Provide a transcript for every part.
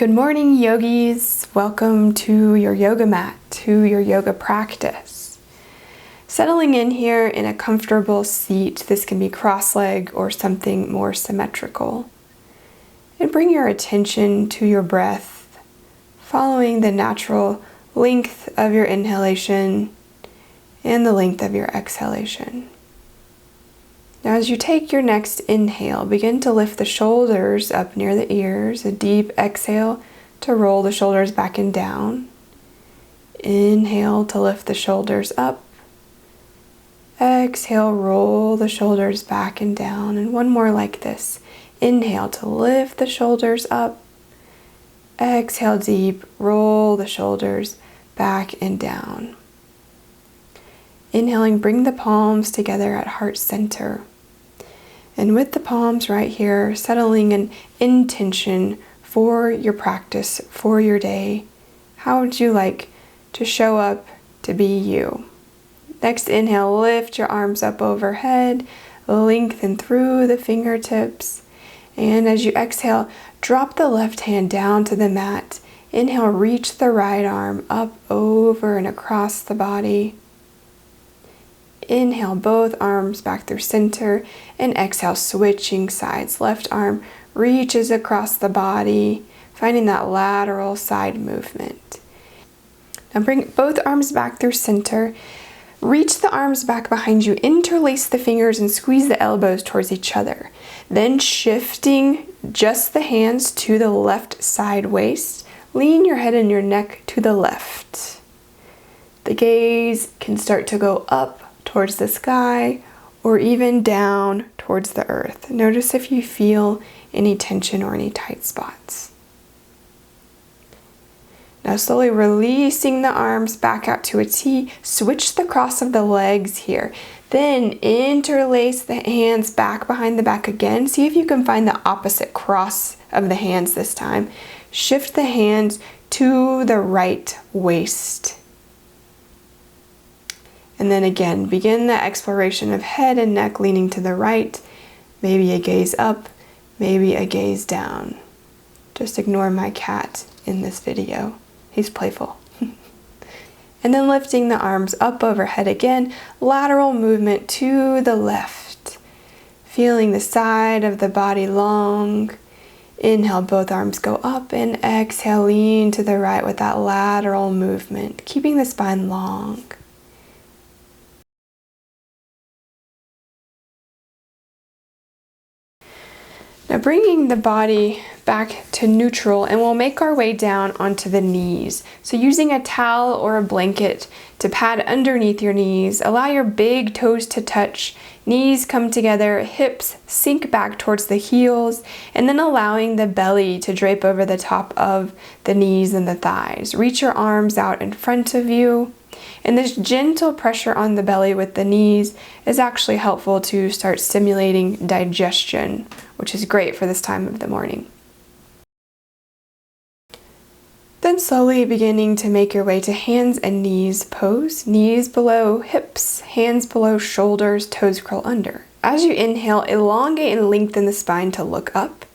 Good morning, yogis. Welcome to your yoga mat, to your yoga practice. Settling in here in a comfortable seat. This can be cross-legged or something more symmetrical. And bring your attention to your breath, following the natural length of your inhalation and the length of your exhalation. Now, as you take your next inhale, begin to lift the shoulders up near the ears. A deep exhale to roll the shoulders back and down. Inhale to lift the shoulders up. Exhale, roll the shoulders back and down. And one more like this. Inhale to lift the shoulders up. Exhale deep, roll the shoulders back and down. Inhaling, bring the palms together at heart center. And with the palms right here, settling an intention for your practice, for your day. How would you like to show up to be you? Next inhale, lift your arms up overhead, lengthen through the fingertips. And as you exhale, drop the left hand down to the mat. Inhale, reach the right arm up, over, and across the body. Inhale, both arms back through center, and exhale, switching sides. Left arm reaches across the body, finding that lateral side movement. Now bring both arms back through center. Reach the arms back behind you, interlace the fingers and squeeze the elbows towards each other. Then shifting just the hands to the left side waist, lean your head and your neck to the left. The gaze can start to go up towards the sky or even down towards the earth. Notice if you feel any tension or any tight spots. Now slowly releasing the arms back out to a T. Switch the cross of the legs here. Then interlace the hands back behind the back again. See if you can find the opposite cross of the hands this time. Shift the hands to the right waist. And then again, begin the exploration of head and neck leaning to the right. Maybe a gaze up, maybe a gaze down. Just ignore my cat in this video. He's playful. And then lifting the arms up overhead again, lateral movement to the left. Feeling the side of the body long. Inhale, both arms go up, and exhale, lean to the right with that lateral movement, keeping the spine long. Now bringing the body back to neutral, and we'll make our way down onto the knees. So using a towel or a blanket to pad underneath your knees, allow your big toes to touch, knees come together, hips sink back towards the heels, and then allowing the belly to drape over the top of the knees and the thighs. Reach your arms out in front of you. And this gentle pressure on the belly with the knees is actually helpful to start stimulating digestion, which is great for this time of the morning. Then slowly beginning to make your way to hands and knees pose. Knees below hips, hands below shoulders, toes curl under. As you inhale, elongate and lengthen the spine to look up.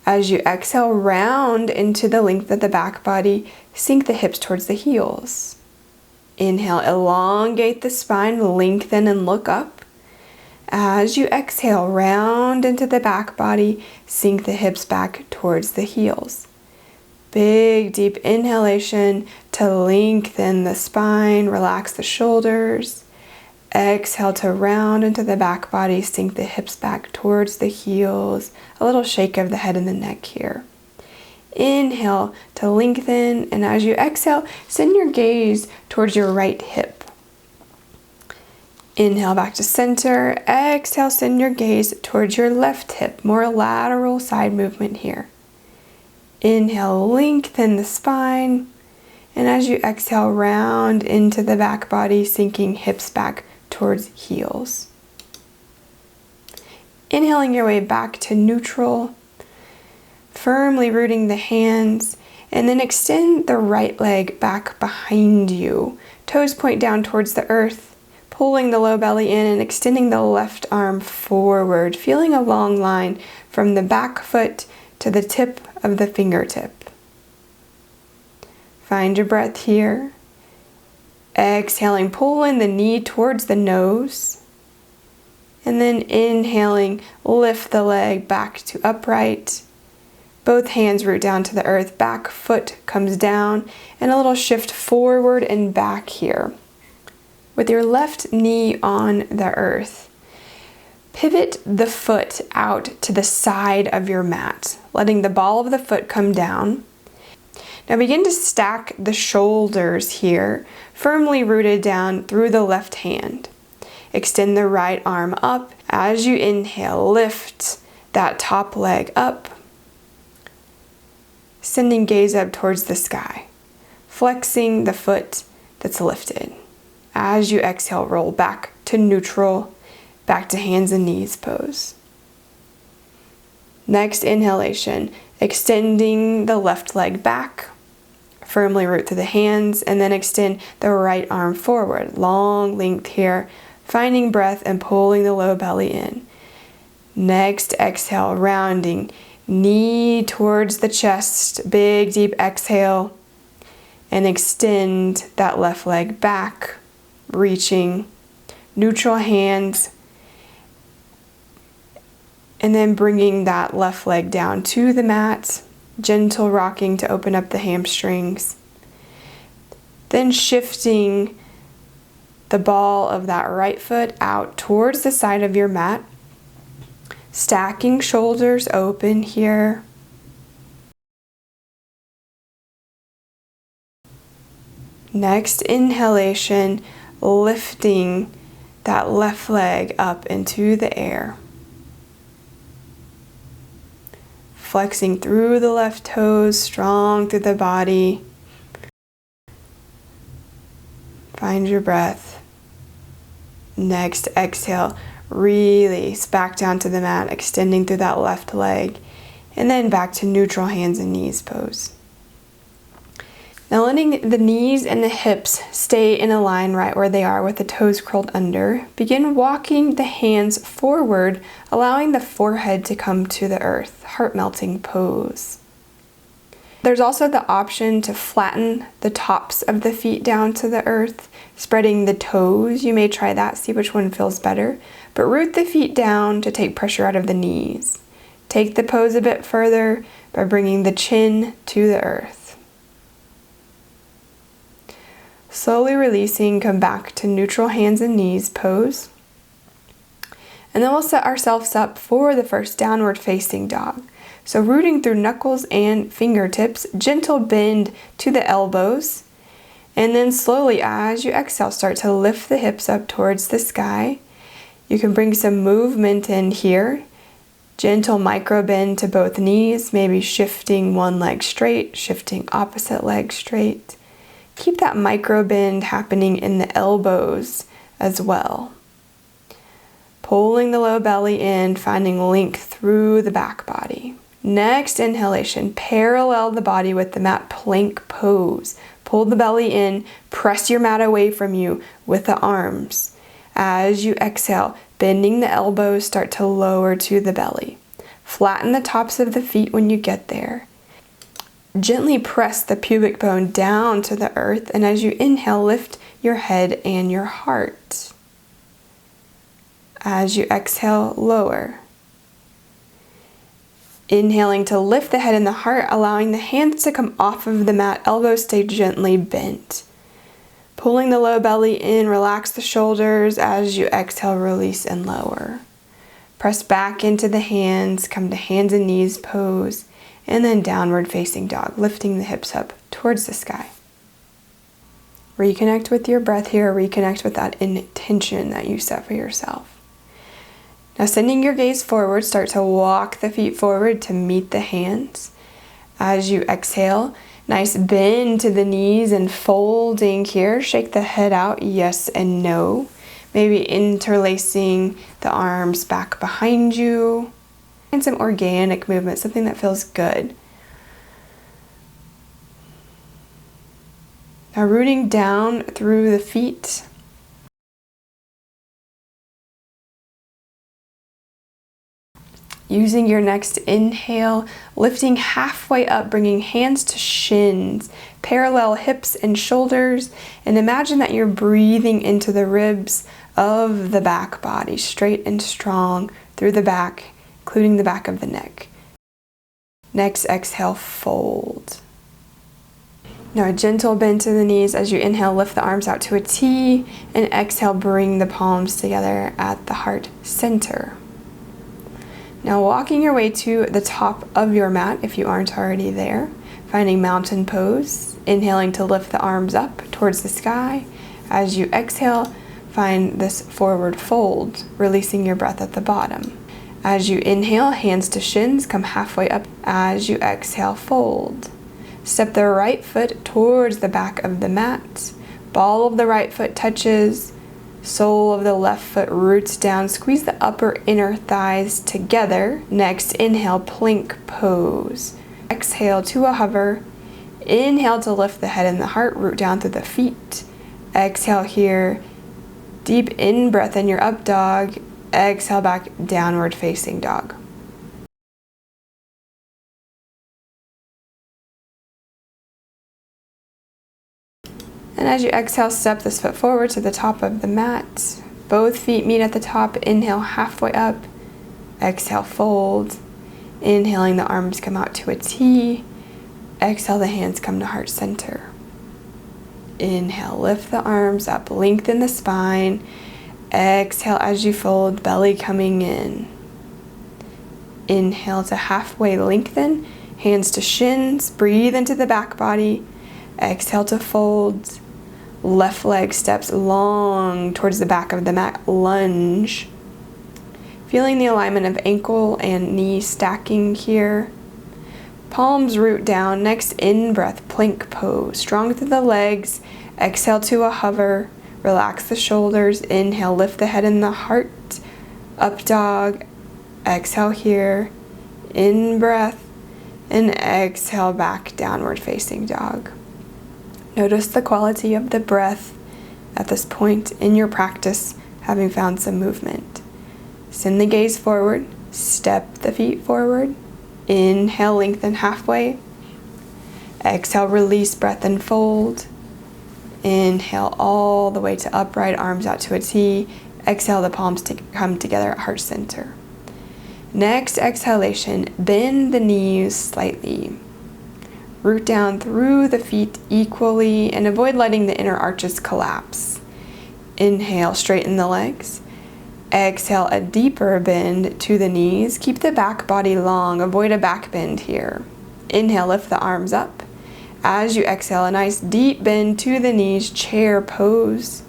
As you exhale, round into the length of the back body, sink the hips towards the heels. Inhale, elongate the spine, lengthen and look up. As you exhale, round into the back body, sink the hips back towards the heels. Big, deep inhalation to lengthen the spine, relax the shoulders. Exhale to round into the back body, sink the hips back towards the heels. A little shake of the head and the neck here. Inhale to lengthen, and as you exhale, send your gaze towards your right hip. Inhale back to center. Exhale, send your gaze towards your left hip. More lateral side movement here. Inhale, lengthen the spine, and as you exhale, round into the back body, sinking hips back towards heels. Inhaling your way back to neutral. Firmly rooting the hands, and then extend the right leg back behind you. Toes point down towards the earth, pulling the low belly in and extending the left arm forward, feeling a long line from the back foot to the tip of the fingertip. Find your breath here. Exhaling, pulling the knee towards the nose. And then inhaling, lift the leg back to upright. Both hands root down to the earth, back foot comes down, and a little shift forward and back here. With your left knee on the earth, pivot the foot out to the side of your mat, letting the ball of the foot come down. Now begin to stack the shoulders here, firmly rooted down through the left hand. Extend the right arm up. As you inhale, lift that top leg up, sending gaze up towards the sky, flexing the foot that's lifted. As you exhale, roll back to neutral, back to hands and knees pose. Next inhalation, extending the left leg back, firmly root through the hands, and then extend the right arm forward. Long length here, finding breath and pulling the low belly in. Next exhale, rounding, knee towards the chest, big deep exhale, and extend that left leg back, reaching, neutral hands, and then bringing that left leg down to the mat, gentle rocking to open up the hamstrings. Then shifting the ball of that right foot out towards the side of your mat, stacking shoulders open here. Next inhalation, lifting that left leg up into the air. Flexing through the left toes, strong through the body. Find your breath. Next exhale, release back down to the mat, extending through that left leg, and then back to neutral hands and knees pose. Now letting the knees and the hips stay in a line right where they are with the toes curled under, begin walking the hands forward, allowing the forehead to come to the earth, heart melting pose. There's also the option to flatten the tops of the feet down to the earth, spreading the toes. You may try that, see which one feels better, but root the feet down to take pressure out of the knees. Take the pose a bit further by bringing the chin to the earth. Slowly releasing, come back to neutral hands and knees pose. And then we'll set ourselves up for the first downward facing dog. So rooting through knuckles and fingertips, gentle bend to the elbows. And then slowly as you exhale, start to lift the hips up towards the sky. You can bring some movement in here. Gentle micro bend to both knees, maybe shifting one leg straight, shifting opposite leg straight. Keep that micro bend happening in the elbows as well. Pulling the low belly in, finding length through the back body. Next inhalation, parallel the body with the mat, plank pose. Pull the belly in, press your mat away from you with the arms. As you exhale, bending the elbows, start to lower to the belly. Flatten the tops of the feet when you get there. Gently press the pubic bone down to the earth, and as you inhale, lift your head and your heart. As you exhale, lower. Inhaling to lift the head and the heart, allowing the hands to come off of the mat, elbows stay gently bent. Pulling the low belly in, relax the shoulders. As you exhale, release and lower. Press back into the hands, come to hands and knees pose. And then downward facing dog, lifting the hips up towards the sky. Reconnect with your breath here, reconnect with that intention that you set for yourself. Now sending your gaze forward, start to walk the feet forward to meet the hands. As you exhale, nice bend to the knees and folding here, shake the head out, yes and no. Maybe interlacing the arms back behind you. And some organic movement, something that feels good. Now rooting down through the feet. Using your next inhale, lifting halfway up, bringing hands to shins, parallel hips and shoulders, and imagine that you're breathing into the ribs of the back body, straight and strong through the back, including the back of the neck. Next, exhale, fold. Now a gentle bend to the knees. As you inhale, lift the arms out to a T, and exhale, bring the palms together at the heart center. Now walking your way to the top of your mat if you aren't already there, finding mountain pose, inhaling to lift the arms up towards the sky. As you exhale, find this forward fold, releasing your breath at the bottom. As you inhale, hands to shins, come halfway up. As you exhale, fold. Step the right foot towards the back of the mat. Ball of the right foot touches. Sole of the left foot roots down. Squeeze the upper inner thighs together. Next, inhale, plank pose. Exhale to a hover. Inhale to lift the head and the heart, root down through the feet. Exhale here. Deep in breath in your up dog. Exhale back, downward facing dog. And as you exhale, step this foot forward to the top of the mat. Both feet meet at the top. Inhale, halfway up. Exhale, fold. Inhaling, the arms come out to a T. Exhale, the hands come to heart center. Inhale, lift the arms up, lengthen the spine. Exhale as you fold, belly coming in. Inhale to halfway lengthen, hands to shins, breathe into the back body. Exhale to fold. Left leg steps long towards the back of the mat, lunge. Feeling the alignment of ankle and knee stacking here. Palms root down. Next, in-breath, plank pose. Strong through the legs. Exhale to a hover. Relax the shoulders. Inhale, lift the head and the heart. Up dog. Exhale here. In-breath. And exhale back, downward facing dog. Notice the quality of the breath at this point in your practice, having found some movement. Send the gaze forward. Step the feet forward. Inhale, lengthen halfway. Exhale, release breath and fold. Inhale all the way to upright, arms out to a T. Exhale, the palms come together at heart center. Next exhalation, bend the knees slightly. Root down through the feet equally and avoid letting the inner arches collapse. Inhale, straighten the legs. Exhale, a deeper bend to the knees. Keep the back body long. Avoid a back bend here. Inhale, lift the arms up. As you exhale, a nice deep bend to the knees, chair pose.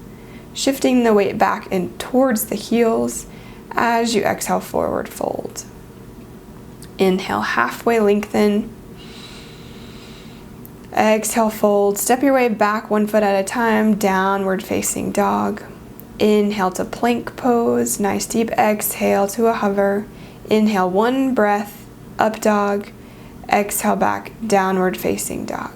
Shifting the weight back and towards the heels. As you exhale, forward fold. Inhale, halfway lengthen. Exhale, fold. Step your way back one foot at a time, downward facing dog. Inhale to plank pose. Nice deep exhale to a hover. Inhale, one breath, up dog. Exhale back, downward facing dog.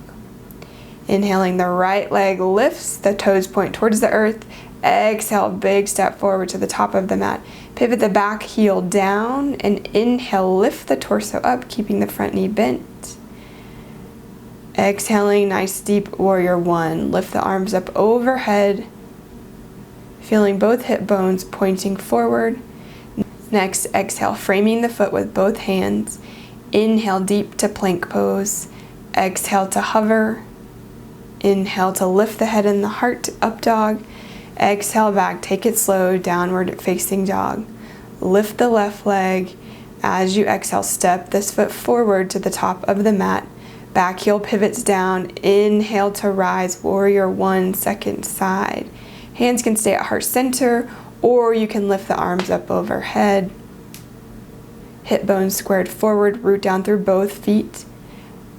Inhaling, the right leg lifts, the toes point towards the earth. Exhale, big step forward to the top of the mat. Pivot the back heel down and inhale, lift the torso up, keeping the front knee bent. Exhaling, nice deep warrior one. Lift the arms up overhead, feeling both hip bones pointing forward. Next, exhale, framing the foot with both hands. Inhale deep to plank pose. Exhale to hover. Inhale to lift the head and the heart, up dog. Exhale back, take it slow, downward facing dog. Lift the left leg. As you exhale, step this foot forward to the top of the mat. Back heel pivots down. Inhale to rise, warrior one, second side. Hands can stay at heart center, or you can lift the arms up overhead. Hip bones squared forward, root down through both feet.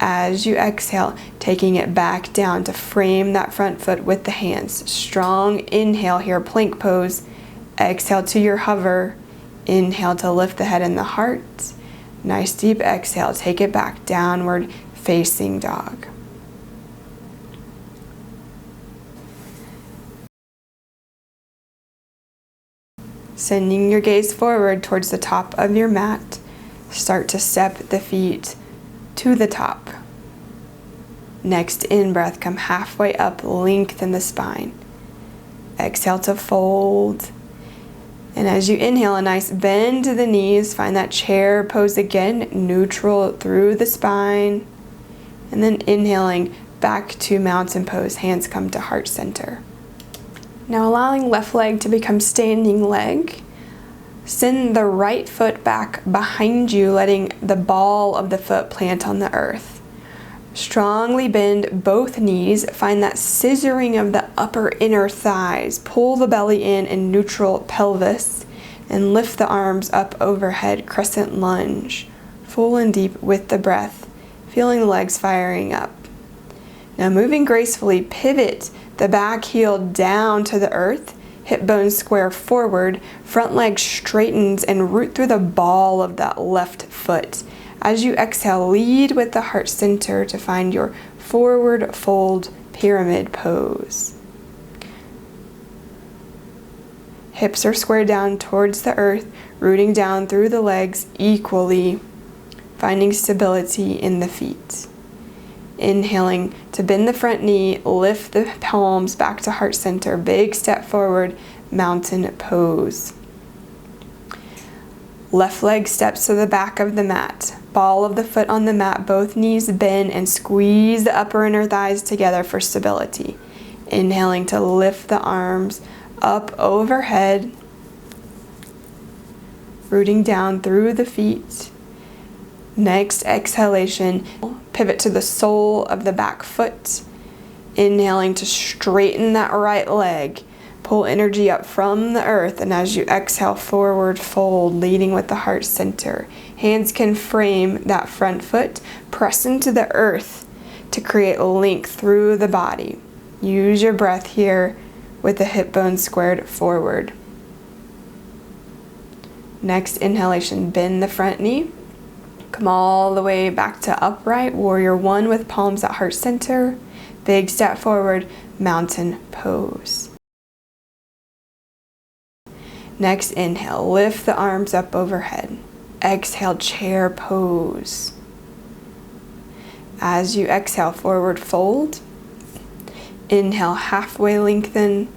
As you exhale, taking it back down to frame that front foot with the hands. Strong inhale here, plank pose. Exhale to your hover. Inhale to lift the head and the heart. Nice deep exhale, take it back, downward facing dog. Sending your gaze forward towards the top of your mat. Start to step the feet to the top. Next in-breath, come halfway up, lengthen the spine. Exhale to fold. And as you inhale, a nice bend to the knees. Find that chair pose again, neutral through the spine. And then inhaling back to mountain pose, hands come to heart center. Now allowing left leg to become standing leg. Send the right foot back behind you, letting the ball of the foot plant on the earth. Strongly bend both knees. Find that scissoring of the upper inner thighs. Pull the belly in neutral pelvis and lift the arms up overhead, crescent lunge. Full and deep with the breath, feeling the legs firing up. Now moving gracefully, pivot the back heel down to the earth. Hip bones square forward, front leg straightens and root through the ball of that left foot. As you exhale, lead with the heart center to find your forward fold pyramid pose. Hips are squared down towards the earth, rooting down through the legs equally, finding stability in the feet. Inhaling to bend the front knee, lift the palms back to heart center, big step forward, mountain pose. Left leg steps to the back of the mat. Ball of the foot on the mat, both knees bend and squeeze the upper inner thighs together for stability. Inhaling to lift the arms up overhead, rooting down through the feet. Next exhalation, pivot to the sole of the back foot. Inhaling to straighten that right leg. Pull energy up from the earth, and as you exhale, forward fold, leading with the heart center. Hands can frame that front foot. Press into the earth to create length through the body. Use your breath here with the hip bones squared forward. Next inhalation, bend the front knee. Come all the way back to upright, warrior one with palms at heart center. Big step forward, mountain pose. Next inhale, lift the arms up overhead. Exhale, chair pose. As you exhale, forward fold. Inhale, halfway lengthen.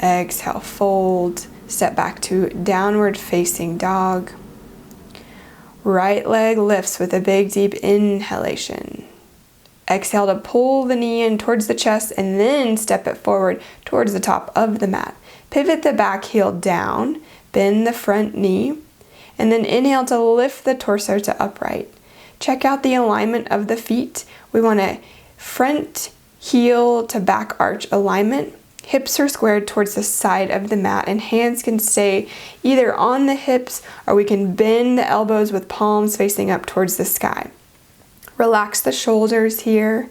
Exhale, fold. Step back to downward facing dog. Right leg lifts with a big deep inhalation. Exhale to pull the knee in towards the chest and then step it forward towards the top of the mat. Pivot the back heel down, bend the front knee, and then inhale to lift the torso to upright. Check out the alignment of the feet. We want a front heel to back arch alignment. Hips are squared towards the side of the mat and hands can stay either on the hips or we can bend the elbows with palms facing up towards the sky. Relax the shoulders here.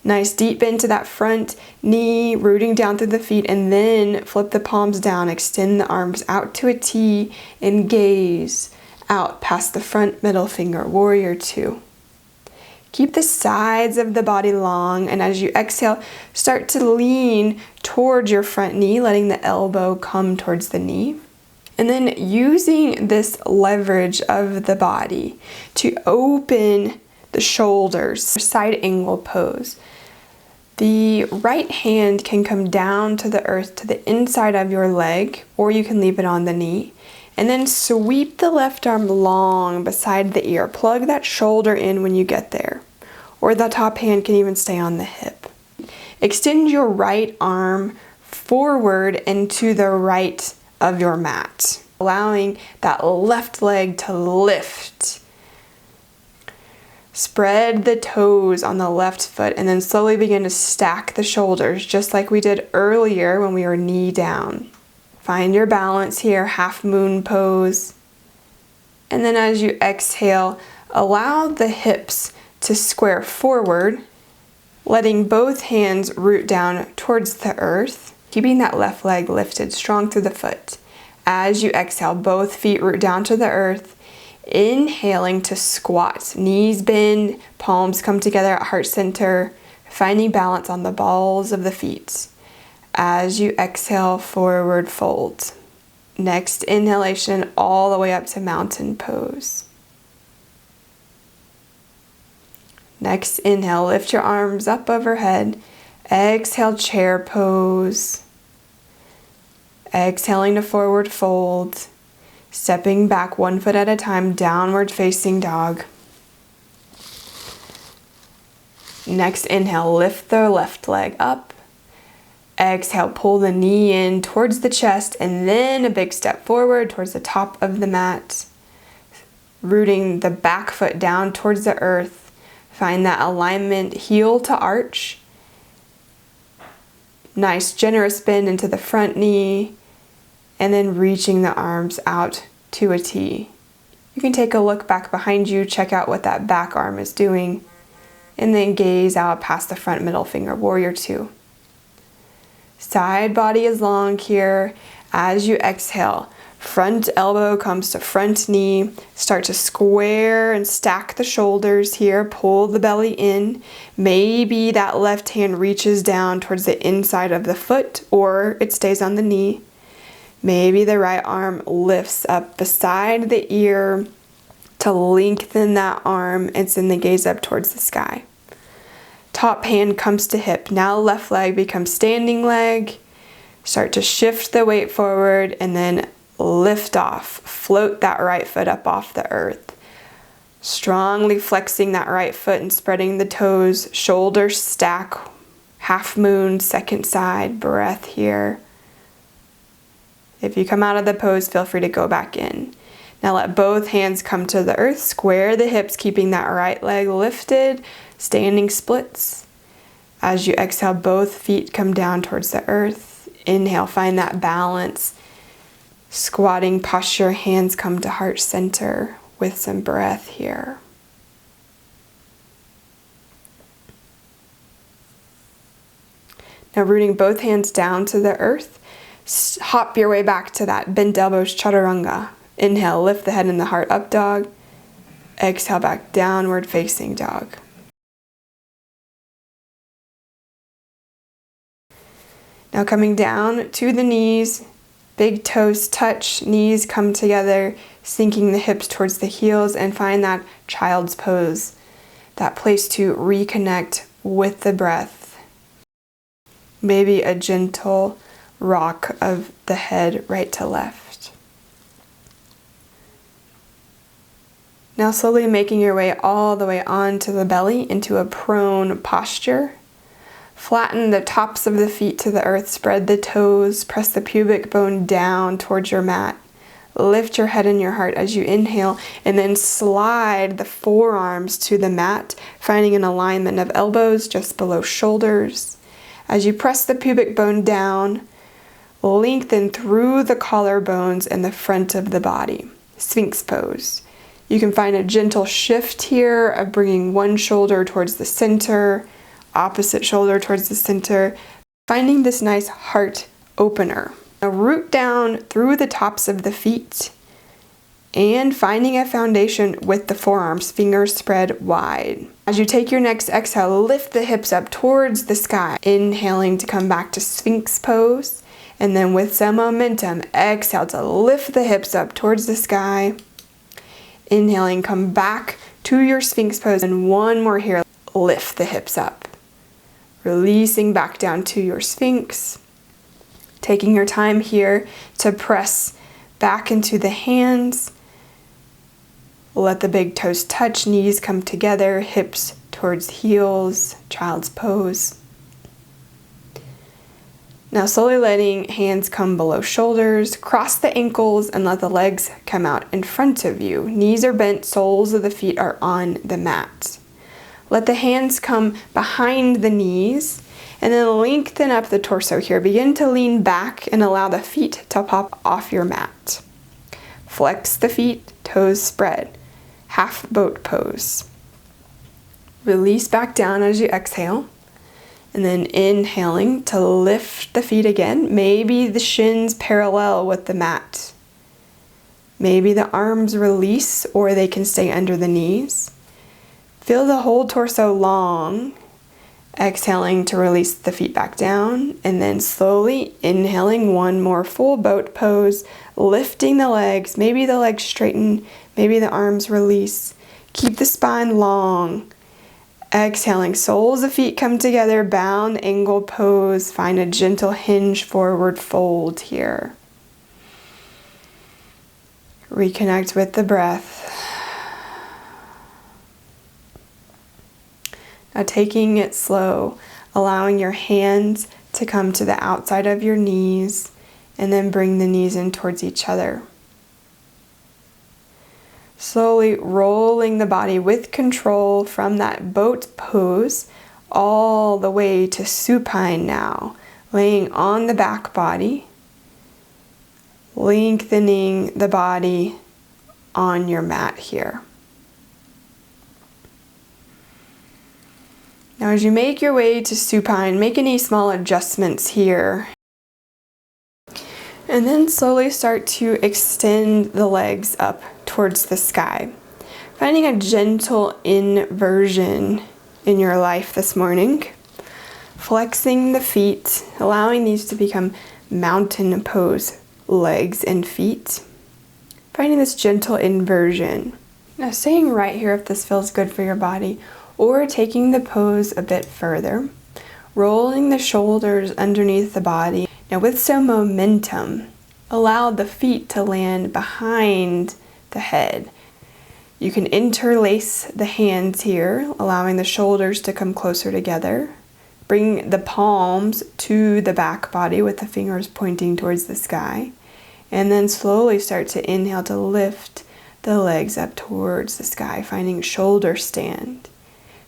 Nice deep bend to that front knee, rooting down through the feet, and then flip the palms down, extend the arms out to a T, and gaze out past the front middle finger, warrior two. Keep the sides of the body long, and as you exhale, start to lean towards your front knee, letting the elbow come towards the knee. And then using this leverage of the body to open the shoulders, side angle pose. The right hand can come down to the earth to the inside of your leg, or you can leave it on the knee. And then sweep the left arm long beside the ear. Plug that shoulder in when you get there. Or the top hand can even stay on the hip. Extend your right arm forward and to the right of your mat, allowing that left leg to lift. Spread the toes on the left foot and then slowly begin to stack the shoulders just like we did earlier when we were knee down. Find your balance here, half moon pose. And then as you exhale, allow the hips to square forward, letting both hands root down towards the earth, keeping that left leg lifted strong through the foot. As you exhale, both feet root down to the earth. Inhaling to squat, knees bend, palms come together at heart center, finding balance on the balls of the feet. As you exhale, forward fold. Next inhalation, all the way up to mountain pose. Next inhale, lift your arms up overhead. Exhale, chair pose. Exhaling to forward fold. Stepping back 1 foot at a time, downward facing dog. Next inhale, lift the left leg up. Exhale, pull the knee in towards the chest and then a big step forward towards the top of the mat. Rooting the back foot down towards the earth. Find that alignment, heel to arch. Nice generous bend into the front knee. And then reaching the arms out to a T. You can take a look back behind you, check out what that back arm is doing, and then gaze out past the front middle finger, warrior two. Side body is long here. As you exhale, front elbow comes to front knee. Start to square and stack the shoulders here. Pull the belly in. Maybe that left hand reaches down towards the inside of the foot, or it stays on the knee. Maybe the right arm lifts up beside the ear to lengthen that arm and send the gaze up towards the sky. Top hand comes to hip. Now left leg becomes standing leg. Start to shift the weight forward and then lift off. Float that right foot up off the earth. Strongly flexing that right foot and spreading the toes. Shoulders stack. Half moon, second side. Breath here. If you come out of the pose, feel free to go back in. Now let both hands come to the earth. Square the hips, keeping that right leg lifted. Standing splits. As you exhale, both feet come down towards the earth. Inhale, find that balance. Squatting posture, hands come to heart center with some breath here. Now rooting both hands down to the earth. Hop your way back to that bent elbows chaturanga. Inhale, lift the head and the heart up dog. Exhale, back downward facing dog. Now coming down to the knees, big toes touch, knees come together, sinking the hips towards the heels, and find that child's pose, that place to reconnect with the breath. Maybe a gentle rock of the head right to left. Now slowly making your way all the way onto the belly into a prone posture. Flatten the tops of the feet to the earth, spread the toes, press the pubic bone down towards your mat. Lift your head and your heart as you inhale, and then slide the forearms to the mat, finding an alignment of elbows just below shoulders. As you press the pubic bone down, lengthen through the collarbones and the front of the body. Sphinx pose. You can find a gentle shift here of bringing one shoulder towards the center, opposite shoulder towards the center, finding this nice heart opener. Now root down through the tops of the feet and finding a foundation with the forearms, fingers spread wide. As you take your next exhale, lift the hips up towards the sky. Inhaling to come back to Sphinx pose. And then with some momentum, exhale to lift the hips up towards the sky. Inhaling, come back to your Sphinx pose. And one more here, lift the hips up. Releasing back down to your Sphinx. Taking your time here to press back into the hands. Let the big toes touch, knees come together, hips towards heels, child's pose. Now slowly letting hands come below shoulders, cross the ankles and let the legs come out in front of you. Knees are bent, soles of the feet are on the mat. Let the hands come behind the knees and then lengthen up the torso here. Begin to lean back and allow the feet to pop off your mat. Flex the feet, toes spread. Half boat pose. Release back down as you exhale. And then inhaling to lift the feet again. Maybe the shins parallel with the mat. Maybe the arms release or they can stay under the knees. Feel the whole torso long Exhaling to release the feet back down, and then slowly inhaling one more full boat pose, lifting the legs. Maybe the legs straighten, maybe the arms release. Keep the spine long. Exhaling, soles of feet come together, bound angle pose. Find a gentle hinge forward fold here. Reconnect with the breath. Now taking it slow, allowing your hands to come to the outside of your knees, and then bring the knees in towards each other. Slowly rolling the body with control from that boat pose all the way to supine now, laying on the back body, lengthening the body on your mat here. Now as you make your way to supine, make any small adjustments here. And then slowly start to extend the legs up towards the sky. Finding a gentle inversion in your life this morning. Flexing the feet, allowing these to become mountain pose, legs and feet. Finding this gentle inversion. Now staying right here if this feels good for your body, or taking the pose a bit further, rolling the shoulders underneath the body. Now with some momentum, allow the feet to land behind the head. You can interlace the hands here, allowing the shoulders to come closer together. Bring the palms to the back body with the fingers pointing towards the sky. And then slowly start to inhale to lift the legs up towards the sky, finding shoulder stand.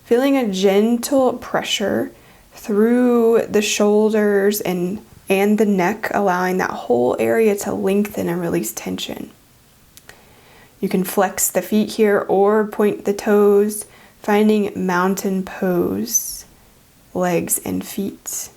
Feeling a gentle pressure through the shoulders and the neck, allowing that whole area to lengthen and release tension. You can flex the feet here or point the toes, finding mountain pose, legs and feet.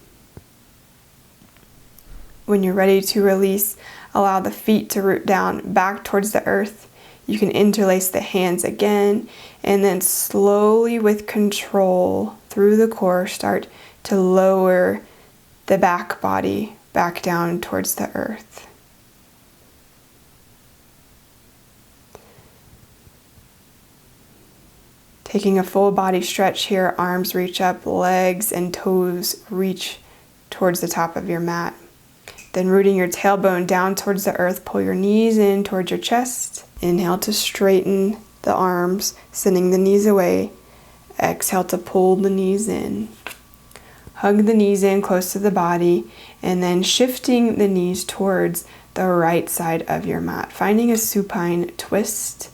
When you're ready to release, allow the feet to root down back towards the earth. You can interlace the hands again, and then slowly with control through the core, start to lower the back body back down towards the earth. Taking a full body stretch here, arms reach up, legs and toes reach towards the top of your mat. Then rooting your tailbone down towards the earth, pull your knees in towards your chest. Inhale to straighten the arms, sending the knees away. Exhale to pull the knees in. Hug the knees in close to the body, and then shifting the knees towards the right side of your mat. Finding a supine twist,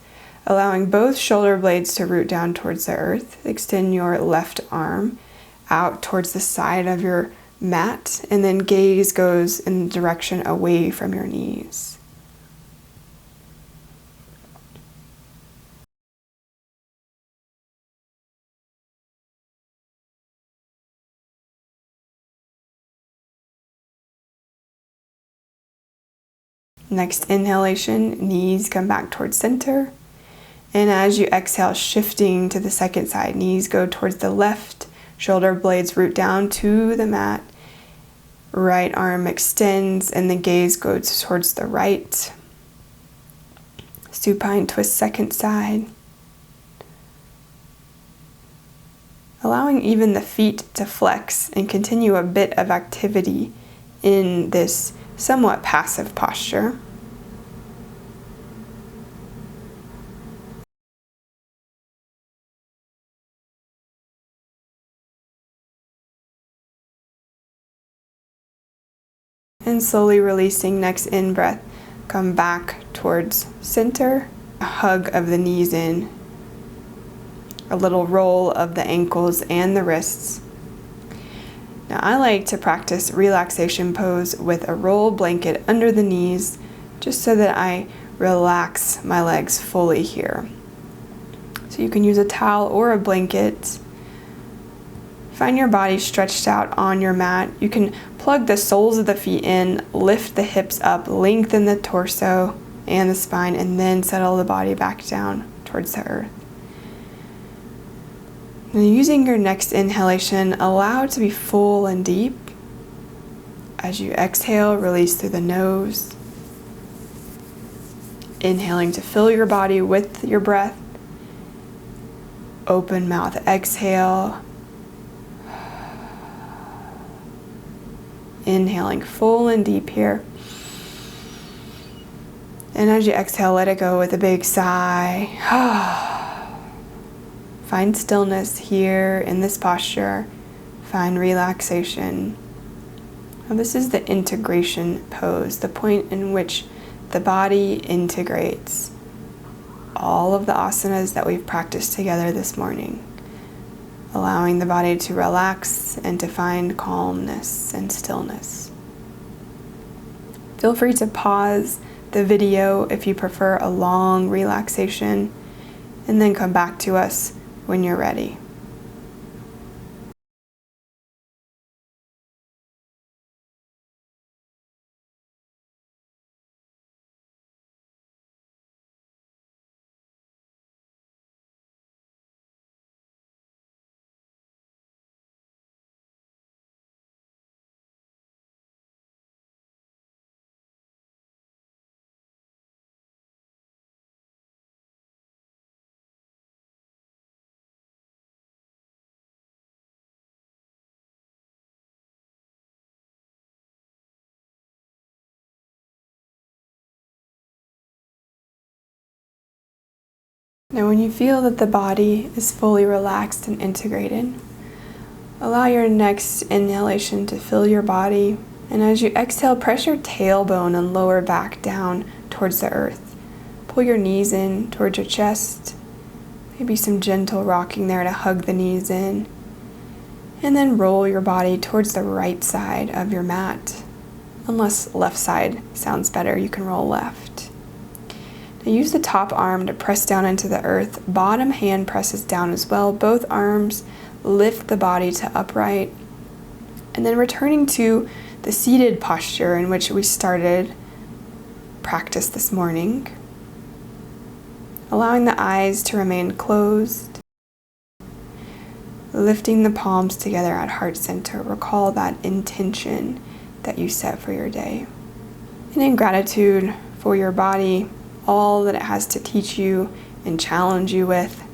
allowing both shoulder blades to root down towards the earth. Extend your left arm out towards the side of your mat, and then gaze goes in the direction away from your knees. Next inhalation, knees come back towards center. And as you exhale, shifting to the second side, knees go towards the left, shoulder blades root down to the mat. Right arm extends and the gaze goes towards the right. Supine twist, second side. Allowing even the feet to flex and continue a bit of activity in this somewhat passive posture. And slowly releasing, next in breath, come back towards center, a hug of the knees in, a little roll of the ankles and the wrists. Now I like to practice relaxation pose with a roll blanket under the knees, just so that I relax my legs fully here. So you can use a towel or a blanket. Find your body stretched out on your mat. You can plug the soles of the feet in, lift the hips up, lengthen the torso and the spine, and then settle the body back down towards the earth. And using your next inhalation, allow it to be full and deep. As you exhale, release through the nose. Inhaling to fill your body with your breath. Open mouth, exhale. Inhaling full and deep here. And as you exhale, let it go with a big sigh. Find stillness here in this posture. Find relaxation. Now, this is the integration pose, the point in which the body integrates all of the asanas that we've practiced together this morning, allowing the body to relax and to find calmness and stillness. Feel free to pause the video if you prefer a long relaxation, and then come back to us when you're ready. Now, when you feel that the body is fully relaxed and integrated, allow your next inhalation to fill your body, and as you exhale, press your tailbone and lower back down towards the earth. Pull your knees in towards your chest, maybe some gentle rocking there to hug the knees in, and then roll your body towards the right side of your mat. Unless left side sounds better, you can roll left. Now use the top arm to press down into the earth. Bottom hand presses down as well. Both arms lift the body to upright. And then returning to the seated posture in which we started practice this morning. Allowing the eyes to remain closed. Lifting the palms together at heart center. Recall that intention that you set for your day. And in gratitude for your body, all that it has to teach you and challenge you with.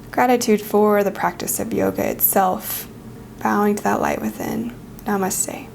Gratitude for the practice of yoga itself. Bowing to that light within. Namaste.